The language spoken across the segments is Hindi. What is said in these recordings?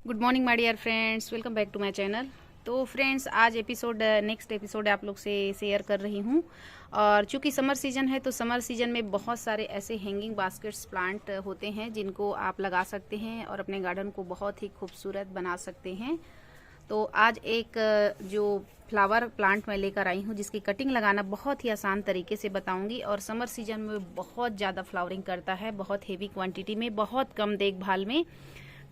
Good morning my dear friends, welcome back to my channel. तो फ्रेंड्स, आज नेक्स्ट एपिसोड आप लोग से शेयर कर रही हूँ। और चूंकि समर सीजन है तो समर सीजन में बहुत सारे ऐसे हैंगिंग बास्केट्स प्लांट होते हैं जिनको आप लगा सकते हैं और अपने गार्डन को बहुत ही खूबसूरत बना सकते हैं। तो आज एक जो फ्लावर प्लांट मैं लेकर आई हूँ जिसकी कटिंग लगाना बहुत ही आसान तरीके से बताऊंगी। और समर सीजन में बहुत ज़्यादा फ्लावरिंग करता है, बहुत हेवी क्वांटिटी में, बहुत कम देखभाल में।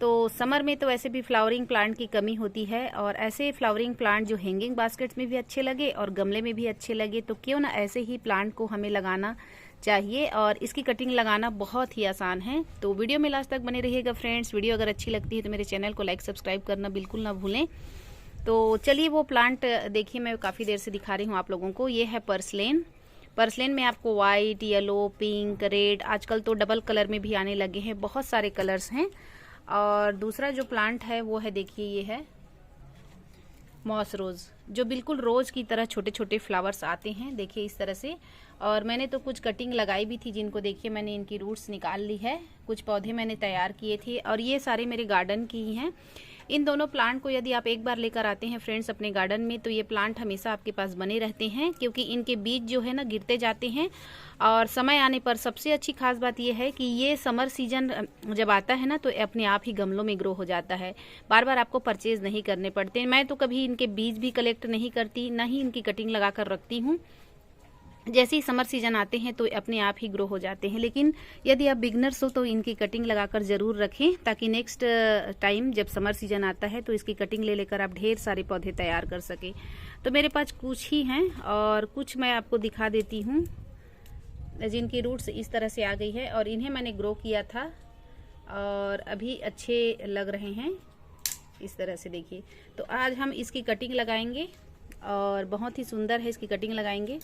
तो समर में तो वैसे भी फ्लावरिंग प्लांट की कमी होती है, और ऐसे फ्लावरिंग प्लांट जो हैंगिंग बास्केट्स में भी अच्छे लगे और गमले में भी अच्छे लगे, तो क्यों ना ऐसे ही प्लांट को हमें लगाना चाहिए। और इसकी कटिंग लगाना बहुत ही आसान है। तो वीडियो में लास्ट तक बने रहिएगा फ्रेंड्स। वीडियो अगर अच्छी लगती है तो मेरे चैनल को लाइक सब्सक्राइब करना बिल्कुल ना भूलें। तो चलिए वो प्लांट देखिए, मैं काफ़ी देर से दिखा रही हूँ आप लोगों को। ये है पर्सलेन। पर्सलेन में आपको वाइट, येलो, पिंक, रेड, आजकल तो डबल कलर में भी आने लगे हैं, बहुत सारे कलर्स हैं। और दूसरा जो प्लांट है वो है, देखिए, ये है मॉस रोज, जो बिल्कुल रोज की तरह छोटे छोटे फ्लावर्स आते हैं, देखिए इस तरह से। और मैंने तो कुछ कटिंग लगाई भी थी जिनको देखिए मैंने इनकी रूट्स निकाल ली है। कुछ पौधे मैंने तैयार किए थे और ये सारे मेरे गार्डन की ही हैं। इन दोनों प्लांट को यदि आप एक बार लेकर आते हैं फ्रेंड्स अपने गार्डन में, तो ये प्लांट हमेशा आपके पास बने रहते हैं, क्योंकि इनके बीज जो है ना गिरते जाते हैं। और समय आने पर सबसे अच्छी खास बात यह है कि ये समर सीजन जब आता है ना तो अपने आप ही गमलों में ग्रो हो जाता है। बार बार आपको परचेज नहीं करने पड़ते। मैं तो कभी इनके बीज भी कलेक्ट नहीं करती, ना ही इनकी कटिंग लगाकर रखती हूँ। जैसे ही समर सीजन आते हैं तो अपने आप ही ग्रो हो जाते हैं। लेकिन यदि आप बिगनर्स हो तो इनकी कटिंग लगाकर ज़रूर रखें, ताकि नेक्स्ट टाइम जब समर सीजन आता है तो इसकी कटिंग ले लेकर आप ढेर सारे पौधे तैयार कर सकें। तो मेरे पास कुछ ही हैं और कुछ मैं आपको दिखा देती हूँ जिनकी रूट्स इस तरह से आ गई है, और इन्हें मैंने ग्रो किया था और अभी अच्छे लग रहे हैं इस तरह से, देखिए। तो आज हम इसकी कटिंग लगाएंगे और बहुत ही सुंदर है, इसकी कटिंग लगाएंगे।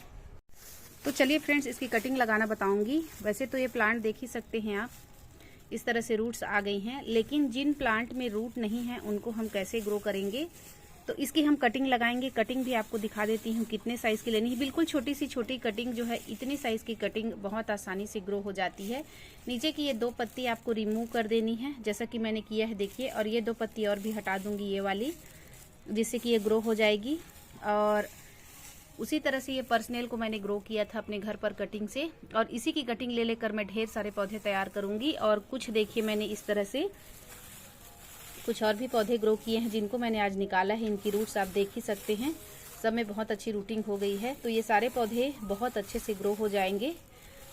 तो चलिए फ्रेंड्स, इसकी कटिंग लगाना बताऊंगी। वैसे तो ये प्लांट देख ही सकते हैं आप, इस तरह से रूट्स आ गई हैं, लेकिन जिन प्लांट में रूट नहीं है उनको हम कैसे ग्रो करेंगे, तो इसकी हम कटिंग लगाएंगे। कटिंग भी आपको दिखा देती हूँ कितने साइज़ की लेनी है। बिल्कुल छोटी सी छोटी कटिंग जो है, इतनी साइज़ की कटिंग बहुत आसानी से ग्रो हो जाती है। नीचे की ये 2 पत्ती आपको रिमूव कर देनी है, जैसा कि मैंने किया है, देखिए। और ये 2 पत्ती और भी हटा दूंगी, ये वाली, जिससे कि ये ग्रो हो जाएगी। और उसी तरह से ये पर्सनेल को मैंने ग्रो किया था अपने घर पर कटिंग से, और इसी की कटिंग ले लेकर मैं ढेर सारे पौधे तैयार करूंगी। और कुछ देखिए मैंने इस तरह से कुछ और भी पौधे ग्रो किए हैं जिनको मैंने आज निकाला है। इनकी रूट्स आप देख ही सकते हैं, सब में बहुत अच्छी रूटिंग हो गई है। तो ये सारे पौधे बहुत अच्छे से ग्रो हो जाएंगे।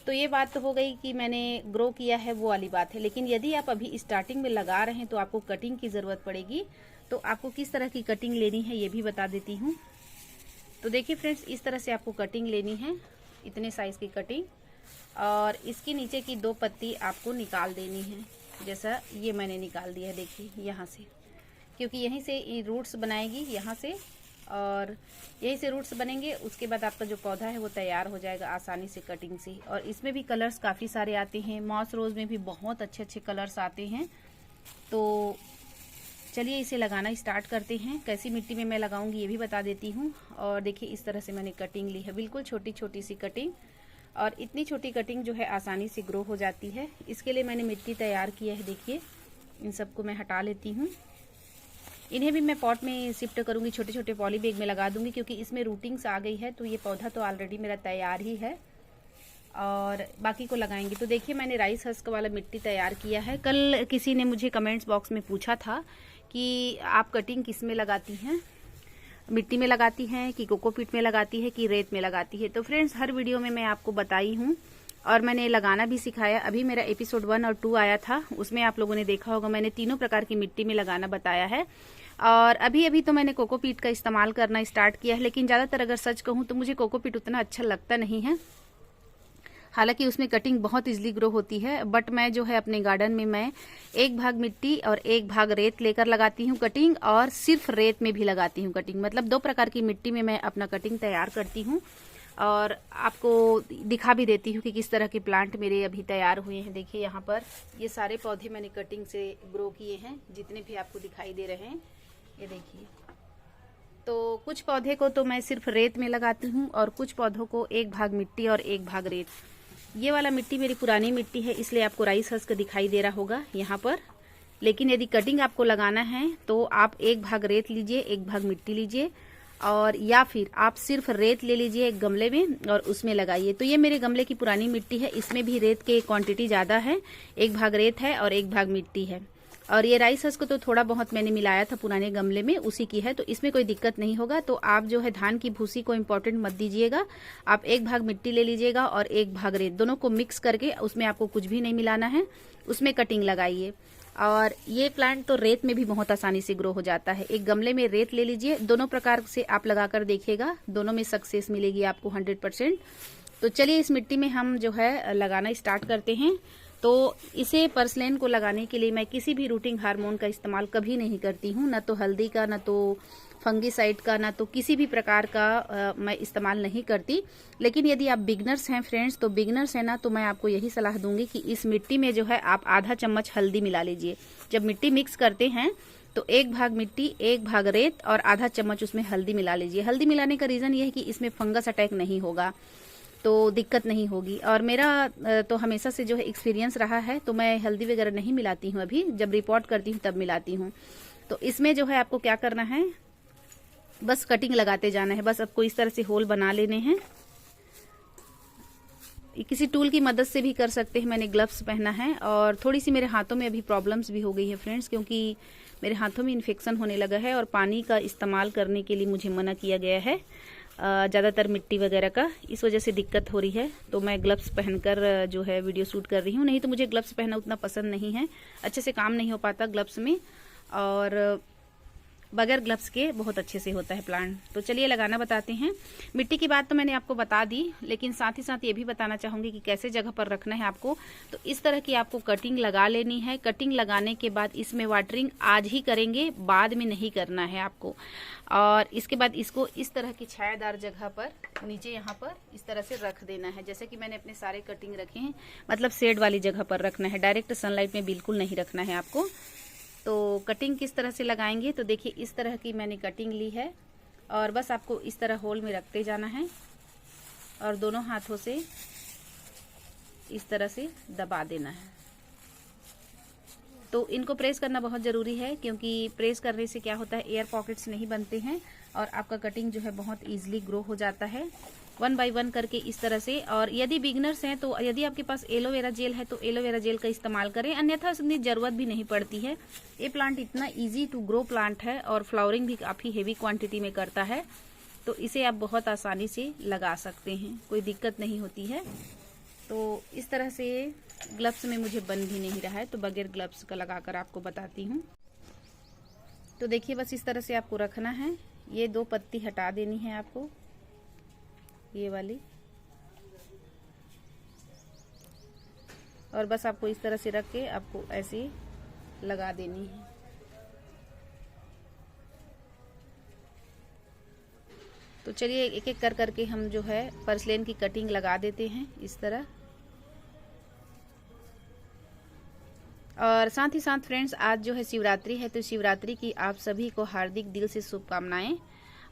तो ये बात तो हो गई कि मैंने ग्रो किया है, वो वाली बात है। लेकिन यदि आप अभी स्टार्टिंग में लगा रहे हैं तो आपको कटिंग की ज़रूरत पड़ेगी। तो आपको किस तरह की कटिंग लेनी है ये भी बता देती हूँ। तो देखिए फ्रेंड्स, इस तरह से आपको कटिंग लेनी है, इतने साइज़ की कटिंग। और इसकी नीचे की 2 पत्ती आपको निकाल देनी है, जैसा ये मैंने निकाल दिया है, देखिए यहाँ से, क्योंकि यहीं से रूट्स बनाएगी, यहाँ से, और यहीं से रूट्स बनेंगे। उसके बाद आपका जो पौधा है वो तैयार हो जाएगा आसानी से कटिंग से। और इसमें भी कलर्स काफ़ी सारे आते हैं, मॉस रोज में भी बहुत अच्छे अच्छे कलर्स आते हैं। तो चलिए इसे लगाना स्टार्ट करते हैं। कैसी मिट्टी में मैं लगाऊंगी ये भी बता देती हूँ। और देखिए इस तरह से मैंने कटिंग ली है, बिल्कुल छोटी छोटी सी कटिंग। और इतनी छोटी कटिंग जो है आसानी से ग्रो हो जाती है। इसके लिए मैंने मिट्टी तैयार किया है, देखिए। इन सबको मैं हटा लेती हूँ। इन्हें भी मैं पॉट में शिफ्ट करूँगी, छोटे छोटे पॉली बैग में लगा दूँगी, क्योंकि इसमें रूटिंग्स आ गई है। तो ये पौधा तो ऑलरेडी मेरा तैयार ही है, और बाकी को लगाएंगे। तो देखिए मैंने राइस हस्क वाला मिट्टी तैयार किया है। कल किसी ने मुझे कमेंट्स बॉक्स में पूछा था कि आप कटिंग किस में लगाती हैं, मिट्टी में लगाती हैं कि कोकोपीट में लगाती है कि रेत में लगाती है। तो फ्रेंड्स, हर वीडियो में मैं आपको बताई हूँ और मैंने लगाना भी सिखाया। अभी मेरा एपिसोड 1 और 2 आया था, उसमें आप लोगों ने देखा होगा, मैंने तीनों प्रकार की मिट्टी में लगाना बताया है। और अभी अभी तो मैंने कोकोपीट का इस्तेमाल करना स्टार्ट किया है, लेकिन ज़्यादातर अगर सच कहूँ तो मुझे कोकोपीट उतना अच्छा लगता नहीं है। हालांकि उसमें कटिंग बहुत इजीली ग्रो होती है, बट मैं जो है अपने गार्डन में मैं 1 भाग मिट्टी और 1 भाग रेत लेकर लगाती हूँ कटिंग, और सिर्फ रेत में भी लगाती हूँ कटिंग। मतलब 2 प्रकार की मिट्टी में मैं अपना कटिंग तैयार करती हूँ। और आपको दिखा भी देती हूँ कि किस तरह के प्लांट मेरे अभी तैयार हुए हैं। देखिए यहाँ पर ये सारे पौधे मैंने कटिंग से ग्रो किए हैं, जितने भी आपको दिखाई दे रहे हैं, ये देखिए। तो कुछ पौधे को तो मैं सिर्फ रेत में लगाती हूँ और कुछ पौधों को 1 भाग मिट्टी और 1 भाग रेत। ये वाला मिट्टी मेरी पुरानी मिट्टी है, इसलिए आपको राइस हस्क दिखाई दे रहा होगा यहाँ पर। लेकिन यदि कटिंग आपको लगाना है तो आप 1 भाग रेत लीजिए, 1 भाग मिट्टी लीजिए, और या फिर आप सिर्फ रेत ले लीजिए एक गमले में और उसमें लगाइए। तो ये मेरे गमले की पुरानी मिट्टी है, इसमें भी रेत की क्वांटिटी ज़्यादा है, 1 भाग रेत है और 1 भाग मिट्टी है। और ये राइस हस्क को तो थोड़ा बहुत मैंने मिलाया था पुराने गमले में, उसी की है, तो इसमें कोई दिक्कत नहीं होगा। तो आप जो है धान की भूसी को इम्पोर्टेंट मत दीजिएगा, आप 1 भाग मिट्टी ले लीजिएगा और 1 भाग रेत, दोनों को मिक्स करके, उसमें आपको कुछ भी नहीं मिलाना है, उसमें कटिंग लगाइए। और ये प्लांट तो रेत में भी बहुत आसानी से ग्रो हो जाता है। एक गमले में रेत ले लीजिए, दोनों प्रकार से आप लगाकर देखिएगा, दोनों में सक्सेस मिलेगी आपको 100%। तो चलिए इस मिट्टी में हम जो है लगाना स्टार्ट करते हैं। तो इसे पर्सलेन को लगाने के लिए मैं किसी भी रूटिंग हार्मोन का इस्तेमाल कभी नहीं करती हूँ, ना तो हल्दी का, ना तो फंगीसाइड का, ना तो किसी भी प्रकार का मैं इस्तेमाल नहीं करती। लेकिन यदि आप बिगनर्स हैं फ्रेंड्स, तो बिगनर्स हैं ना, तो मैं आपको यही सलाह दूंगी कि इस मिट्टी में जो है आप आधा चम्मच हल्दी मिला लीजिए। जब मिट्टी मिक्स करते हैं तो 1 भाग मिट्टी, 1 भाग रेत और आधा चम्मच उसमें हल्दी मिला लीजिए। हल्दी मिलाने का रीज़न ये है कि इसमें फंगस अटैक नहीं होगा, तो दिक्कत नहीं होगी। और मेरा तो हमेशा से जो है एक्सपीरियंस रहा है, तो मैं हल्दी वगैरह नहीं मिलाती हूँ, अभी जब रिपोर्ट करती हूँ तब मिलाती हूँ। तो इसमें जो है आपको क्या करना है, बस कटिंग लगाते जाना है। बस आपको इस तरह से होल बना लेने हैं, किसी टूल की मदद से भी कर सकते हैं। मैंने ग्लव्स पहना है और थोड़ी सी मेरे हाथों में अभी प्रॉब्लम्स भी हो गई है फ्रेंड्स, क्योंकि मेरे हाथों में इन्फेक्शन होने लगा है और पानी का इस्तेमाल करने के लिए मुझे मना किया गया है, ज़्यादातर मिट्टी वगैरह का, इस वजह से दिक्कत हो रही है। तो मैं ग्लव्स पहनकर जो है वीडियो शूट कर रही हूँ, नहीं तो मुझे ग्लव्स पहनना उतना पसंद नहीं है, अच्छे से काम नहीं हो पाता ग्लव्स में, और बगैर ग्लव्स के बहुत अच्छे से होता है प्लांट। तो चलिए लगाना बताते हैं। मिट्टी की बात तो मैंने आपको बता दी, लेकिन साथ ही साथ ये भी बताना चाहूंगी कि कैसे जगह पर रखना है आपको। तो इस तरह की आपको कटिंग लगा लेनी है। कटिंग लगाने के बाद इसमें वाटरिंग आज ही करेंगे, बाद में नहीं करना है आपको। और इसके बाद इसको इस तरह की छायादार जगह पर नीचे यहाँ पर इस तरह से रख देना है, जैसे कि मैंने अपने सारे कटिंग रखे हैं, मतलब शेड वाली जगह पर रखना है, डायरेक्ट सनलाइट में बिल्कुल नहीं रखना है आपको। तो कटिंग किस तरह से लगाएंगे, तो देखिए इस तरह की मैंने कटिंग ली है और बस आपको इस तरह होल में रखते जाना है और दोनों हाथों से इस तरह से दबा देना है। तो इनको प्रेस करना बहुत ज़रूरी है, क्योंकि प्रेस करने से क्या होता है, एयर पॉकेट्स नहीं बनते हैं और आपका कटिंग जो है बहुत ईजिली ग्रो हो जाता है, 1 बाय 1 करके इस तरह से। और यदि बिगनर्स हैं तो यदि आपके पास एलोवेरा जेल है तो एलोवेरा जेल का इस्तेमाल करें, अन्यथा इसकी ज़रूरत भी नहीं पड़ती है। ये प्लांट इतना ईजी टू ग्रो प्लांट है और फ्लावरिंग भी काफ़ी हेवी क्वांटिटी में करता है, तो इसे आप बहुत आसानी से लगा सकते हैं, कोई दिक्कत नहीं होती है। तो इस तरह से ग्लव्स में मुझे बन भी नहीं रहा है, तो बगैर ग्लव्स का लगाकर आपको बताती हूँ। तो देखिए बस इस तरह से आपको रखना है, ये 2 पत्ती हटा देनी है आपको, ये वाली, और बस आपको इस तरह से रख के आपको ऐसे लगा देनी है। तो चलिए एक एक कर करके हम जो है पर्सलेन की कटिंग लगा देते हैं इस तरह। और साथ ही साथ फ्रेंड्स आज जो है शिवरात्रि है, तो शिवरात्रि की आप सभी को हार्दिक दिल से शुभकामनाएं।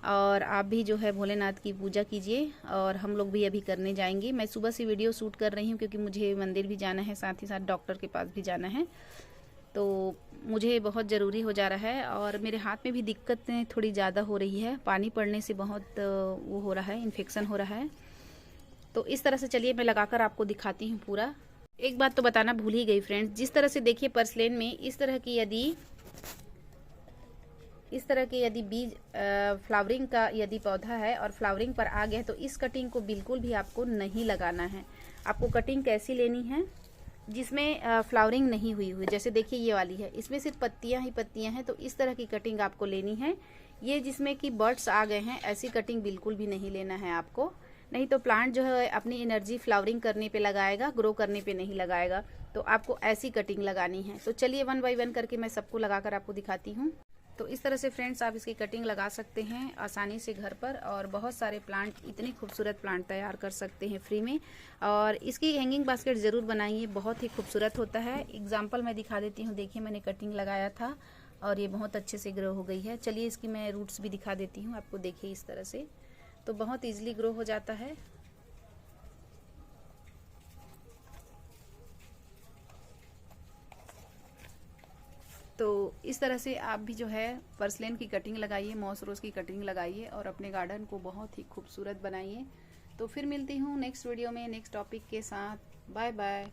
और आप भी जो है भोलेनाथ की पूजा कीजिए, और हम लोग भी अभी करने जाएंगे। मैं सुबह से वीडियो शूट कर रही हूँ क्योंकि मुझे मंदिर भी जाना है, साथ ही साथ डॉक्टर के पास भी जाना है, तो मुझे बहुत ज़रूरी हो जा रहा है। और मेरे हाथ में भी दिक्कतें थोड़ी ज़्यादा हो रही है, पानी पड़ने से बहुत वो हो रहा है, इन्फेक्शन हो रहा है। तो इस तरह से चलिए मैं लगाकर आपको दिखाती हूँ पूरा। एक बात तो बताना भूल ही गई फ्रेंड्स, जिस तरह से देखिए पर्सलेन में इस तरह की यदि बीज फ्लावरिंग का यदि पौधा है और फ्लावरिंग पर आ गया, तो इस कटिंग को बिल्कुल भी आपको नहीं लगाना है। आपको कटिंग कैसी लेनी है, जिसमें फ्लावरिंग नहीं हुई हुई, जैसे देखिए ये वाली है, इसमें सिर्फ पत्तियां ही पत्तियां हैं, तो इस तरह की कटिंग आपको लेनी है। ये जिसमें कि बर्ड्स आ गए हैं, ऐसी कटिंग बिल्कुल भी नहीं लेना है आपको, नहीं तो प्लांट जो है अपनी एनर्जी फ्लावरिंग करने पे लगाएगा, ग्रो करने पे नहीं लगाएगा। तो आपको ऐसी कटिंग लगानी है। तो चलिए 1 बाय 1 करके मैं सबको लगाकर आपको दिखाती हूँ। तो इस तरह से फ्रेंड्स आप इसकी कटिंग लगा सकते हैं आसानी से घर पर, और बहुत सारे प्लांट, इतने खूबसूरत प्लांट तैयार कर सकते हैं फ्री में। और इसकी हैंगिंग बास्केट ज़रूर बनाइए, बहुत ही खूबसूरत होता है। एग्जाम्पल मैं दिखा देती हूँ, देखिए मैंने कटिंग लगाया था और ये बहुत अच्छे से ग्रो हो गई है। चलिए इसकी मैं रूट्स भी दिखा देती हूँ आपको, देखिए इस तरह से, तो बहुत ईजिली ग्रो हो जाता है। तो इस तरह से आप भी जो है पर्सलेन की कटिंग लगाइए, मॉस रोज की कटिंग लगाइए और अपने गार्डन को बहुत ही खूबसूरत बनाइए। तो फिर मिलती हूँ नेक्स्ट वीडियो में नेक्स्ट टॉपिक के साथ। Bye bye.